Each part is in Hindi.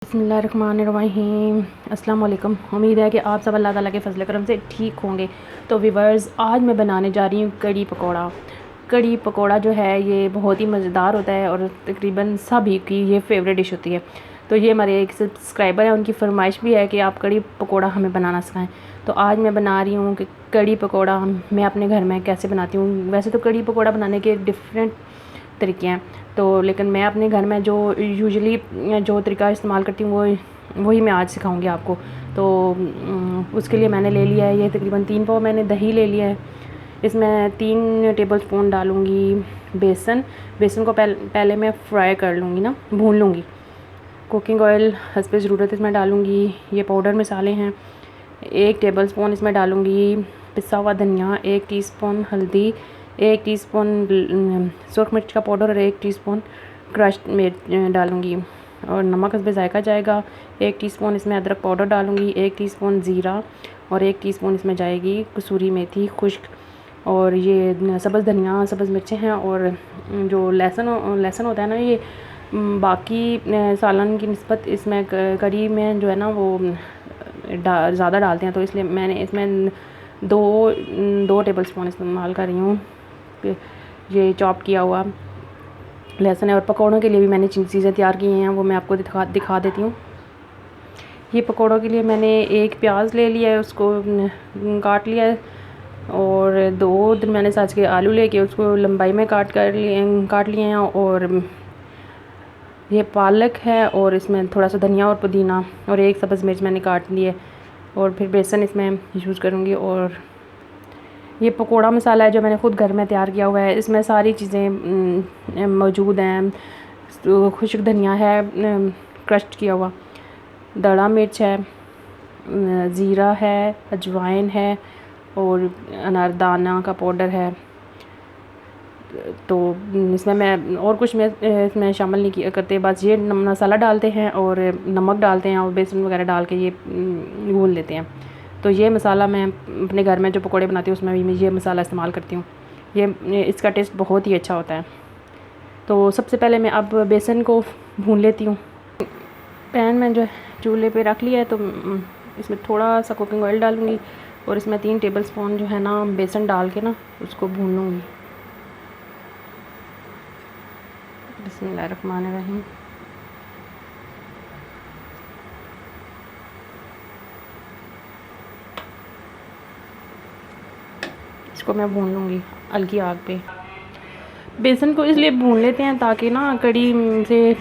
बिस्मिल्लाहिर्रहमानिर्रहीम अस्सलाम वालेकुम। उम्मीद है कि आप सब अल्लाह ताला के फजल करम से ठीक होंगे। तो व्यूअर्स, आज मैं बनाने जा रही हूँ कड़ी पकौड़ा। कड़ी पकौड़ा जो है ये बहुत ही मज़ेदार होता है और तकरीबन सभी की ये फेवरेट डिश होती है। तो ये हमारे एक सब्सक्राइबर है, उनकी फरमाइश भी है कि आप कड़ी पकौड़ा हमें बनाना सिखाएं। तो आज मैं बना रही हूँ कि कड़ी पकौड़ा मैं अपने घर में कैसे बनाती हूँ। वैसे तो कड़ी पकौड़ा बनाने के डिफरेंट तरीके हैं, तो लेकिन मैं अपने घर में जो यूजुअली जो तरीका इस्तेमाल करती हूँ वही मैं आज सिखाऊंगी आपको। तो उसके लिए मैंने ले लिया है ये तकरीबन 3 पाव मैंने दही ले लिया है। इसमें 3 टेबल स्पून डालूँगी बेसन को पहले मैं फ्राई कर लूँगी ना, भून लूँगी। कुकिंग ऑयल हस्ब ज़रूरत इसमें डालूँगी। ये पाउडर मसाले हैं। 1 टेबल स्पून इसमें डालूँगी पिसा हुआ धनिया, 1 टीस्पून हल्दी, 1 टीस्पून सुरख मिर्च का पाउडर और 1 टीस्पून क्रश्ड मिर्च डालूँगी और नमक हस्ब ज़ायक़ा जाएगा। 1 टीस्पून इसमें अदरक पाउडर डालूँगी, 1 टीस्पून ज़ीरा और 1 टीस्पून इसमें जाएगी कसूरी मेथी खुश्क, और ये सब्ज़ धनिया, सब्ज़ मिर्चें हैं। और जो लहसुन होता है ना, ये बाकी सालन की निस्बत इसमें कड़ी में जो है ना वो ज़्यादा डालते हैं, तो इसलिए मैंने इसमें दो टेबल स्पून इस्तेमाल कर रही हूँ। ये चॉप किया हुआ लहसुन है। और पकौड़ों के लिए भी मैंने चीज़ें तैयार की हैं, वो मैं आपको दिखा देती हूँ। ये पकौड़ों के लिए मैंने 1 प्याज ले लिया है, उसको काट लिया है, और 2 दरमियाने साइज़ के आलू लेके उसको लंबाई में काट लिए हैं। और ये पालक है, और इसमें थोड़ा सा धनिया और पुदीना, और 1 सब्ज़ मिर्च मैंने काट ली है। और फिर बेसन इसमें यूज़ करूँगी। और ये पकोड़ा मसाला है जो मैंने ख़ुद घर में तैयार किया हुआ है। इसमें सारी चीज़ें मौजूद हैं। खुश्क धनिया है क्रश्ड किया हुआ, दड़ा मिर्च है, ज़ीरा है, अजवाइन है, और अनारदाना का पाउडर है। तो इसमें मैं और कुछ में इसमें शामिल नहीं करते, बस ये मसाला डालते हैं और नमक डालते हैं और बेसन वगैरह डाल के ये भून लेते हैं। तो ये मसाला मैं अपने घर में जो पकोड़े बनाती हूँ उसमें भी मैं ये मसाला इस्तेमाल करती हूँ। ये इसका टेस्ट बहुत ही अच्छा होता है। तो सबसे पहले मैं अब बेसन को भून लेती हूँ। पैन में जो चूल्हे पे रख लिया है, तो इसमें थोड़ा सा कुकिंग ऑयल डालूँगी और इसमें 3 टेबल स्पून जो है ना बेसन डाल के ना उसको भून लूँगी। बिस्मिल्लाहिर्रहमानिर्रहीम। इसको मैं भून लूँगी हल्की आग पे। बेसन को इसलिए भून लेते हैं ताकि ना कड़ी से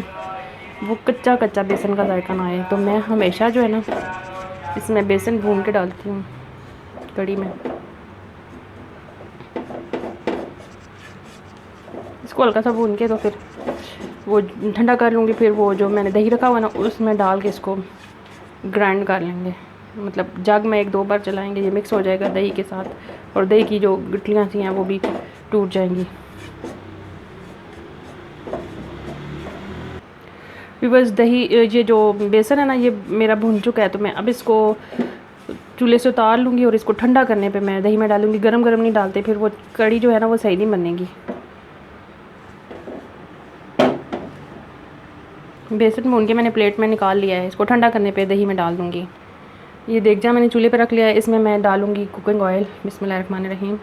वो कच्चा कच्चा बेसन का जायका ना आए। तो मैं हमेशा जो है ना इसमें बेसन भून के डालती हूँ कड़ी में। इसको हल्का सा भून के तो फिर वो ठंडा कर लूँगी। फिर वो जो मैंने दही रखा हुआ ना उसमें डाल के इसको ग्राइंड कर लेंगे। मतलब जग में 1-2 बार चलाएंगे, ये मिक्स हो जाएगा दही के साथ, और दही की जो गुठलियाँ सी हैं वो भी टूट जाएंगी। बस दही ये जो बेसन है ना ये मेरा भून चुका है, तो मैं अब इसको चूल्हे से उतार लूँगी और इसको ठंडा करने पे मैं दही में डालूँगी। गरम गरम नहीं डालते, फिर वो कड़ी जो है ना वो सही नहीं बनेगी। बेसन भून के मैंने प्लेट में निकाल लिया है, इसको ठंडा करने पे दही में डाल दूँगी। ये देगचा मैंने चूल्हे पे रख लिया है, इसमें मैं डालूँगी कुकिंग ऑयल। बिस्मिल्लाहिर्रहमानिर्रहीम।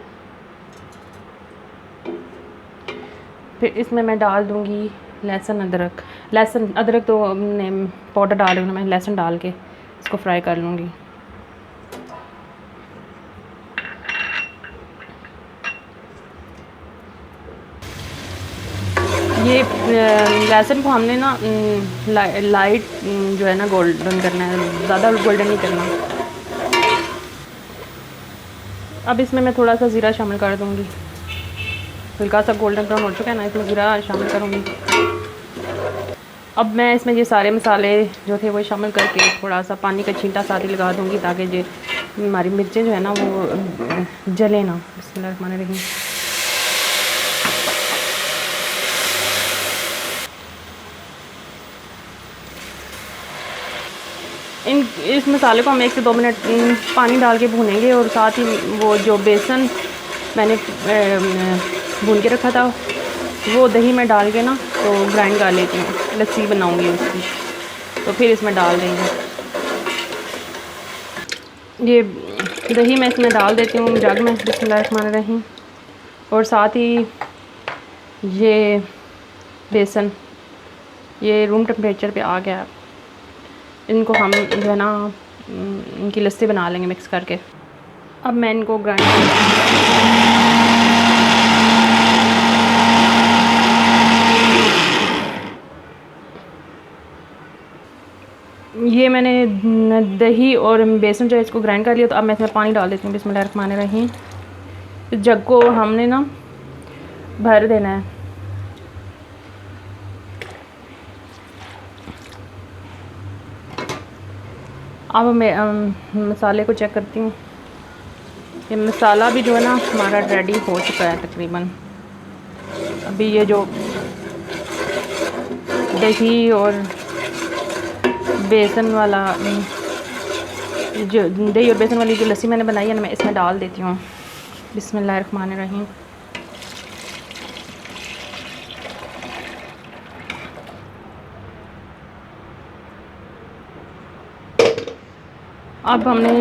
फिर इसमें मैं डाल दूँगी लहसुन अदरक तो पाउडर डाल रही हूँ मैं, लहसुन डाल के इसको फ्राई कर लूँगी। ये लहसुन को हमने ना लाइट जो है ना गोल्डन करना है, ज़्यादा गोल्डन नहीं करना। अब इसमें मैं थोड़ा सा ज़ीरा शामिल कर दूँगी। हल्का सा गोल्डन ब्राउन हो चुका है ना, इसमें ज़ीरा शामिल करूँगी। अब मैं इसमें ये सारे मसाले जो थे वो शामिल करके थोड़ा सा पानी का छींटा साथ ही लगा दूँगी ताकि जो हमारी मिर्चें जो है ना वो जले ना। बिस्मिल्लाहिर्रहमानिर्रहीम। इस मसाले को हम 1 से 2 मिनट पानी डाल के भूनेंगे, और साथ ही वो जो बेसन मैंने भून के रखा था वो दही में डाल के ना तो ग्राइंड कर लेती हूँ, लस्सी बनाऊँगी उसकी। तो फिर इसमें डाल देंगे। ये दही मैं इसमें डाल देती हूँ जग में, बिस्मिल्लाहिर्रहमानिर्रहीम। और साथ ही ये बेसन ये रूम टेम्परेचर पे आ गया। इनको हम जो है ना इनकी लस्सी बना लेंगे मिक्स करके। अब मैं इनको ग्राइंड ये मैंने दही और बेसन जो है इसको ग्राइंड कर लिया। तो अब मैं इसमें पानी डाल देती हूँ बिस्मिल्लाहिर्रहमानिर्रहीम। इस जग को हमने ना भर देना है। अब मैं मसाले को चेक करती हूँ। ये मसाला भी जो है ना हमारा रेडी हो चुका है तकरीबन। अभी ये जो दही और बेसन वाला जो दही और बेसन वाली जो लस्सी मैंने बनाई है ना मैं इसमें डाल देती हूँ बिस्मिल्लाहिर्रहमानिर्रहीम। अब हमने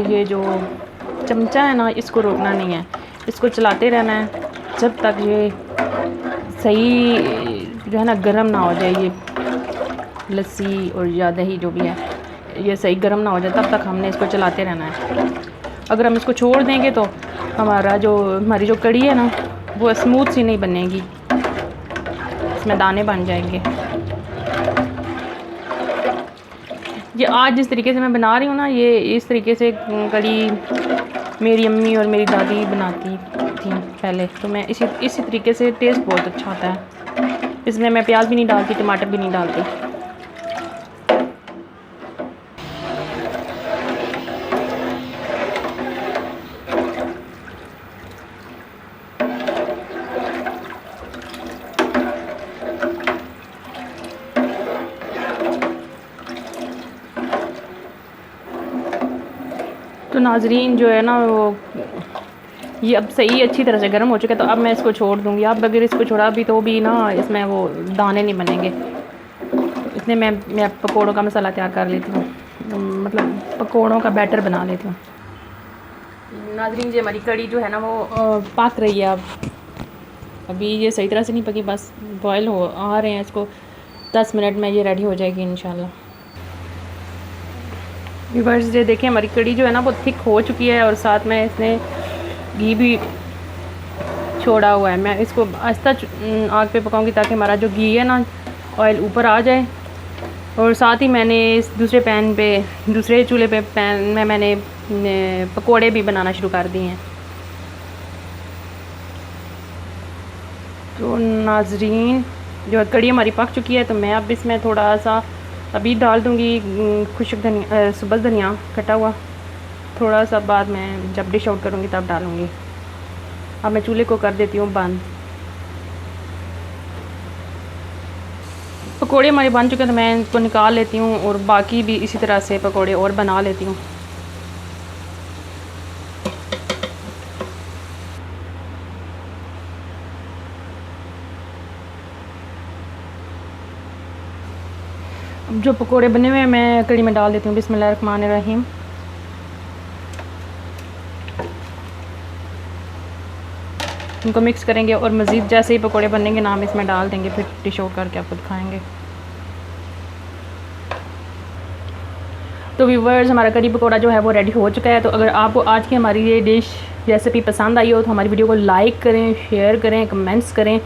ये जो चमचा है ना इसको रोकना नहीं है, इसको चलाते रहना है जब तक ये सही जो है ना गर्म ना हो जाए। ये लस्सी और या दही जो भी है ये सही गर्म ना हो जाए तब तक हमने इसको चलाते रहना है। अगर हम इसको छोड़ देंगे तो हमारी जो कड़ी है ना वो स्मूथ सी नहीं बनेगी, इसमें दाने बन जाएंगे। ये आज जिस तरीके से मैं बना रही हूँ ना ये इस तरीके से कड़ी मेरी अम्मी और मेरी दादी बनाती थी पहले। तो मैं इसी तरीके से टेस्ट बहुत अच्छा आता है। इसमें मैं प्याज भी नहीं डालती, टमाटर भी नहीं डालती। तो नाजरीन जो है ना वो ये अब सही अच्छी तरह से गर्म हो चुका है। तो अब मैं इसको छोड़ दूँगी। अब अगर इसको छोड़ा भी तो भी ना इसमें वो दाने नहीं बनेंगे। इसलिए मैं पकौड़ों का मसाला तैयार कर लेती हूँ, मतलब पकौड़ों का बैटर बना लेती हूँ। नाजरीन जी हमारी कड़ी जो है ना वो पक रही है। अब अभी ये सही तरह से नहीं पकी, बस बॉयल हो आ रहे हैं। इसको 10 मिनट में ये रेडी हो जाएगी इंशाल्लाह। व्यूअर्स ये देखें हमारी कड़ी जो है ना वो थिक हो चुकी है और साथ में इसने घी भी छोड़ा हुआ है। मैं इसको आहिस्ता आग पे पकाऊंगी ताकि हमारा जो घी है ना ऑयल ऊपर आ जाए। और साथ ही मैंने इस दूसरे चूल्हे पे पैन में मैंने पकोड़े भी बनाना शुरू कर दिए हैं। तो नाजरीन जो कड़ी हमारी पक चुकी है तो मैं अब इसमें थोड़ा सा अभी डाल दूँगी खुशक धनिया, सब्ज़ धनिया कटा हुआ। थोड़ा सा बाद में जब डिश आउट करूँगी तब डालूँगी। अब मैं चूल्हे को कर देती हूँ बंद। पकोड़े हमारे बन चुके हैं तो मैं इनको निकाल लेती हूँ और बाकी भी इसी तरह से पकोड़े और बना लेती हूँ। अब जो पकोड़े बने हुए हैं मैं कड़ी में डाल देती हूँ बिस्मिल्लाहिर्रहमानिर्रहीम। इनको मिक्स करेंगे और मज़ीद जैसे ही पकोड़े बनेंगे ना हम इसमें डाल देंगे, फिर डिश आउट करके आपको दिखाएंगे। तो व्यूवर्स हमारा कड़ी पकोड़ा जो है वो रेडी हो चुका है। तो अगर आपको आज की हमारी ये डिश रेसिपी पसंद आई हो तो हमारी वीडियो को लाइक करें, शेयर करें, कमेंट्स करें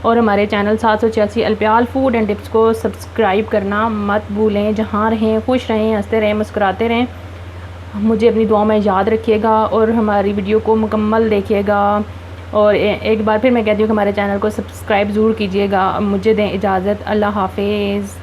और हमारे चैनल 786 अल्पियाल फूड एंड टिप्स को सब्सक्राइब करना मत भूलें। जहाँ रहें खुश रहें, हंसते रहें, मुस्कुराते रहें। मुझे अपनी दुआ में याद रखिएगा और हमारी वीडियो को मुकम्मल देखिएगा। और एक बार फिर मैं कहती हूँ कि हमारे चैनल को सब्सक्राइब ज़रूर कीजिएगा। मुझे दें इजाज़त, अल्लाह हाफिज़।